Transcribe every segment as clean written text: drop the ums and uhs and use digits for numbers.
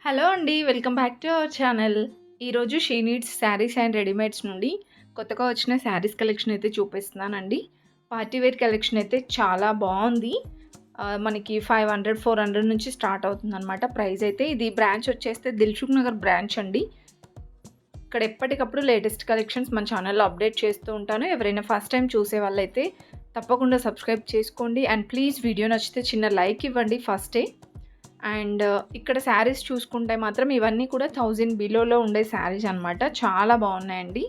Hello అండి. Welcome back to our channel. ఈరోజు she needs sarees and readymades నుండి కొత్తగా వచ్చిన శారీస్ కలెక్షన్ అయితే చూపిస్తున్నానండి. పార్టీ వేర్ కలెక్షన్ అయితే చాలా బాగుంది. మనకి 500, 400 నుంచి స్టార్ట్ అవుతుందన్నమాట ప్రైస్ అయితే. ఇది బ్రాంచ్ వచ్చేస్తే దిల్సుఖ్ నగర్ బ్రాంచ్ అండి. ఇక్కడ ఎప్పటికప్పుడు లేటెస్ట్ కలెక్షన్స్ మన ఛానల్లో అప్డేట్ చేస్తూ ఉంటాను. ఎవరైనా ఫస్ట్ టైం చూసే వాళ్ళైతే తప్పకుండా సబ్స్క్రైబ్ చేసుకోండి. అండ్ ప్లీజ్ వీడియో నచ్చితే చిన్న లైక్ ఇవ్వండి ఫస్టే. అండ్ ఇక్కడ శారీస్ చూసుకుంటే మాత్రం ఇవన్నీ కూడా 1000 బిలోలో ఉండే శారీస్ అనమాట. చాలా బాగున్నాయండి.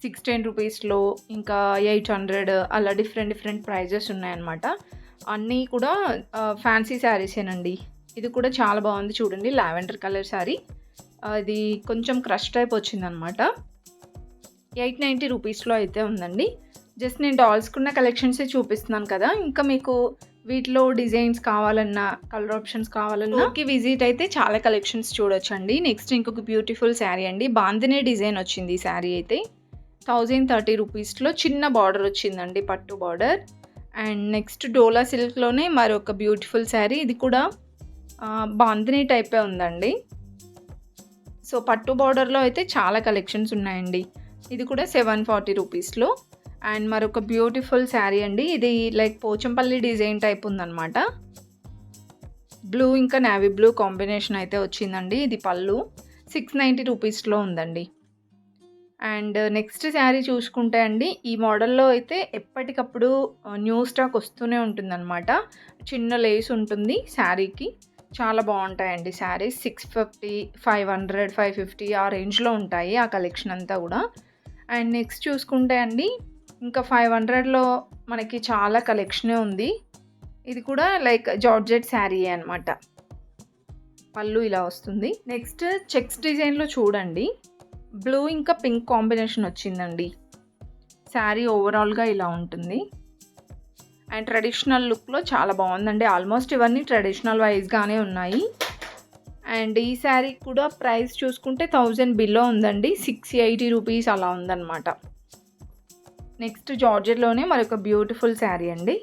610 రూపీస్లో ఇంకా 800 అలా డిఫరెంట్ ప్రైజెస్ ఉన్నాయన్నమాట. అన్నీ కూడా ఫ్యాన్సీ శారీసేనండి. ఇది కూడా చాలా బాగుంది చూడండి. Lavender colour sari. ఇది కొంచెం క్రష్ టైప్ వచ్చిందనమాట. 890 రూపీస్లో అయితే ఉందండి. జస్ట్ నేను డాల్స్కున్న కలెక్షన్సే చూపిస్తున్నాను కదా. ఇంకా మీకు వీటిలో డిజైన్స్ కావాలన్నా, కలర్ ఆప్షన్స్ కావాలన్నా విజిట్ అయితే చాలా కలెక్షన్స్ చూడొచ్చండి. నెక్స్ట్ ఇంకొక బ్యూటిఫుల్ శారీ అండి. బాందినే డిజైన్ వచ్చింది ఈ శారీ అయితే. 1030 రూపీస్లో చిన్న బార్డర్ వచ్చిందండి, పట్టు బార్డర్. అండ్ నెక్స్ట్ డోలా సిల్క్లోనే మరొక బ్యూటిఫుల్ శారీ. ఇది కూడా బాందినీ టైపే ఉందండి. సో పట్టు బార్డర్లో అయితే చాలా కలెక్షన్స్ ఉన్నాయండి. ఇది కూడా 740 రూపీస్లో. అండ్ మరొక బ్యూటిఫుల్ శారీ అండి. ఇది లైక్ పోచంపల్లి డిజైన్ టైప్ ఉందన్నమాట. బ్లూ ఇంకా నావీ బ్లూ కాంబినేషన్ అయితే వచ్చిందండి. ఇది పళ్ళు 690 రూపీస్లో ఉందండి. అండ్ నెక్స్ట్ శారీ చూసుకుంటే అండి, ఈ మోడల్లో అయితే ఎప్పటికప్పుడు న్యూ స్టాక్ వస్తూనే ఉంటుందన్నమాట. చిన్న లేస్ ఉంటుంది శారీకి. చాలా బాగుంటాయండి శారీస్. 650, 500, 550 ఆ రేంజ్లో ఉంటాయి ఆ కలెక్షన్ అంతా కూడా. అండ్ నెక్స్ట్ చూసుకుంటే అండి, ఇంకా 500లో మనకి చాలా కలెక్షనే ఉంది. ఇది కూడా లైక్ జార్జెట్ శారీ అనమాట. పళ్ళు ఇలా వస్తుంది. నెక్స్ట్ చెక్స్ డిజైన్లో చూడండి, బ్లూ ఇంకా పింక్ కాంబినేషన్ వచ్చిందండి. శారీ ఓవరాల్గా ఇలా ఉంటుంది. అండ్ ట్రెడిషనల్ లుక్లో చాలా బాగుందండి. ఆల్మోస్ట్ ఇవన్నీ ట్రెడిషనల్ వైజ్గానే ఉన్నాయి. అండ్ ఈ శారీ కూడా ప్రైస్ చూసుకుంటే 1000 బిలో ఉందండి. 680 రూపీస్ అలా ఉందన్నమాట. నెక్స్ట్ జార్జెట్లోనే మరొక బ్యూటిఫుల్ శారీ అండి.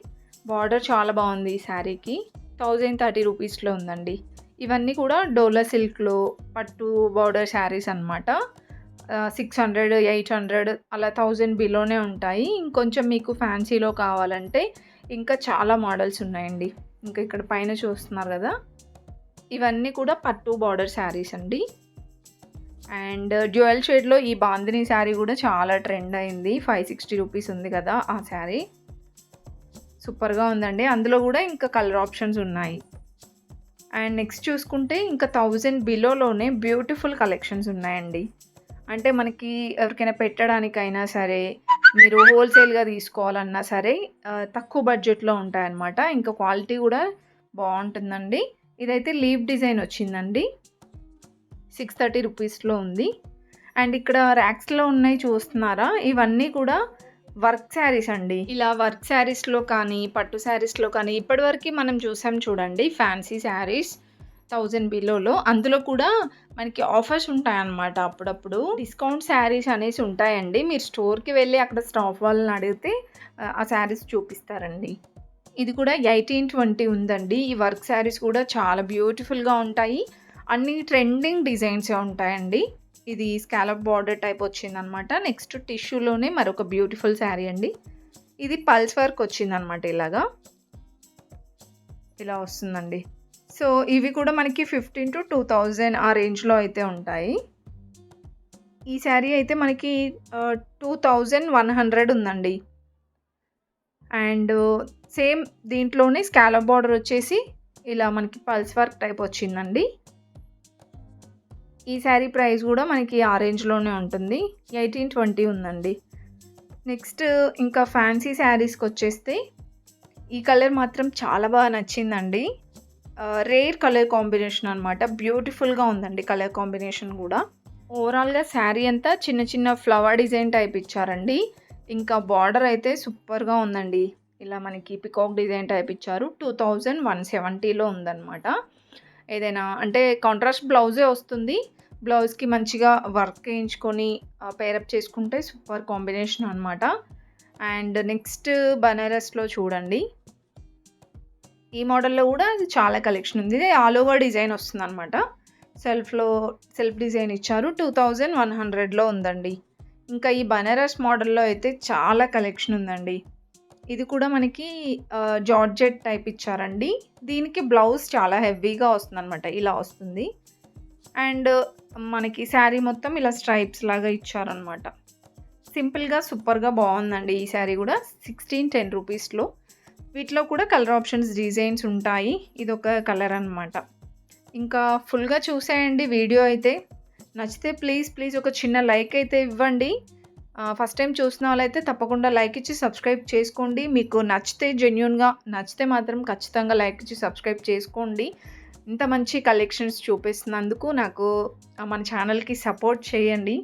బార్డర్ చాలా బాగుంది ఈ శారీకి. 1030 రూపీస్లో ఉందండి. ఇవన్నీ కూడా డోలా సిల్క్లో పట్టు బార్డర్ శారీస్ అనమాట. 600, 800 అలా 1000 బిలోనే ఉంటాయి. ఇంకొంచెం మీకు ఫ్యాన్సీలో కావాలంటే ఇంకా చాలా మోడల్స్ ఉన్నాయండి. ఇంకా ఇక్కడ పైన చూస్తున్నారు కదా, ఇవన్నీ కూడా పట్టు బార్డర్ శారీస్ అండి. అండ్ డ్యూయల్ షేడ్లో ఈ బాందినీ శారీ కూడా చాలా ట్రెండ్ అయింది. 560 రూపీస్ ఉంది కదా ఆ శారీ. సూపర్గా ఉందండి. అందులో కూడా ఇంకా కలర్ ఆప్షన్స్ ఉన్నాయి. అండ్ నెక్స్ట్ చూసుకుంటే ఇంకా 1000 బిలోలోనే బ్యూటిఫుల్ కలెక్షన్స్ ఉన్నాయండి. అంటే మనకి ఎవరికైనా పెట్టడానికైనా సరే, మీరు హోల్సేల్గా తీసుకోవాలన్నా సరే తక్కువ బడ్జెట్లో ఉంటాయన్నమాట. ఇంకా క్వాలిటీ కూడా బాగుంటుందండి. ఇదైతే లీవ్ డిజైన్ వచ్చిందండి. 630 రూపీస్లో ఉంది. అండ్ ఇక్కడ ర్యాక్స్లో ఉన్నాయి చూస్తున్నారా, ఇవన్నీ కూడా వర్క్ శారీస్ అండి. ఇలా వర్క్ శారీస్లో కానీ, పట్టు శారీస్లో కానీ ఇప్పటివరకు మనం చూసాం చూడండి ఫ్యాన్సీ శారీస్ 1000 బిలోలో. అందులో కూడా మనకి ఆఫర్స్ ఉంటాయన్నమాట. అప్పుడప్పుడు డిస్కౌంట్ శారీస్ అనేసి ఉంటాయండి. మీరు స్టోర్కి వెళ్ళి అక్కడ స్టాఫ్ వాళ్ళని అడిగితే ఆ శారీస్ చూపిస్తారండి. ఇది కూడా 1820 ఉందండి. ఈ వర్క్ శారీస్ కూడా చాలా బ్యూటిఫుల్గా ఉంటాయి. అన్ని ట్రెండింగ్ డిజైన్సే ఉంటాయండి. ఇది స్కాలప్ బార్డర్ టైప్ వచ్చిందనమాట. నెక్స్ట్ టిష్యూలోనే మరొక బ్యూటిఫుల్ శారీ అండి. ఇది పల్స్ వర్క్ వచ్చిందనమాట. ఇలా వస్తుందండి. సో ఇవి కూడా మనకి 15 to 2000 ఆ రేంజ్లో అయితే ఉంటాయి. ఈ శారీ అయితే మనకి 2100 ఉందండి. అండ్ సేమ్ దీంట్లోనే స్కాలప్ బార్డర్ వచ్చేసి ఇలా మనకి పల్స్ వర్క్ టైప్ వచ్చిందండి. ఈ శారీ ప్రైస్ కూడా మనకి ఆ రేంజ్లోనే ఉంటుంది. 1820 ఉందండి. నెక్స్ట్ ఇంకా ఫ్యాన్సీ శారీస్కి వచ్చేస్తే ఈ కలర్ మాత్రం చాలా బాగా నచ్చిందండి. రేర్ కలర్ కాంబినేషన్ అనమాట. బ్యూటిఫుల్గా ఉందండి కలర్ కాంబినేషన్ కూడా. ఓవరాల్గా శారీ అంతా చిన్న చిన్న ఫ్లవర్ డిజైన్ టైప్ ఇచ్చారండి. ఇంకా బార్డర్ అయితే సూపర్గా ఉందండి. ఇలా మనకి పికాక్ డిజైన్ టైప్ ఇచ్చారు. 2170లో ఉందన్నమాట. ఏదైనా అంటే కాంట్రాస్ట్ బ్లౌజే వస్తుంది. బ్లౌజ్కి మంచిగా వర్క్ వేయించుకొని పేరప్ చేసుకుంటే సూపర్ కాంబినేషన్ అనమాట. అండ్ నెక్స్ట్ బనారస్లో చూడండి, ఈ మోడల్లో కూడా చాలా కలెక్షన్ ఉంది. ఇది ఆల్ ఓవర్ డిజైన్ వస్తుంది అనమాట. సెల్ఫ్‌లో సెల్ఫ్ డిజైన్ ఇచ్చారు. 2100లో ఉందండి. ఇంకా ఈ బనారస్ మోడల్‌లో అయితే చాలా కలెక్షన్ ఉందండి. ఇది కూడా మనకి జార్జెట్ టైప్ ఇచ్చారండి. దీనికి బ్లౌజ్ చాలా హెవీగా వస్తుందనమాట. ఇలా వస్తుంది. అండ్ మనకి శారీ మొత్తం ఇలా స్ట్రైప్స్ లాగా ఇచ్చారనమాట. సింపుల్‌గా సూపర్‌గా బావుందండి ఈ శారీ గూడా. 1610 రూపీస్‌లో. వీటిలో కూడా కలర్ ఆప్షన్స్, డిజైన్స్ ఉంటాయి. ఇదొక కలర్ అనమాట. ఇంకా ఫుల్‌గా చూసేయండి వీడియో అయితే. నచ్చితే ప్లీజ్ ఒక చిన్న లైక్ అయితే ఇవ్వండి. ఫస్ట్ టైమ్ చూసిన వాళ్ళైతే తప్పకుండా లైక్ ఇచ్చి సబ్స్క్రైబ్ చేసుకోండి. మీకు నచ్చితే జెన్యూన్‌గా నచ్చితే మాత్రం ఖచ్చితంగా లైక్ ఇచ్చి సబ్స్క్రైబ్ చేసుకోండి. ఇంత మంచి కలెక్షన్స్ చూపిస్తున్నందుకు నాకు మన ఛానల్‌కి సపోర్ట్ చేయండి.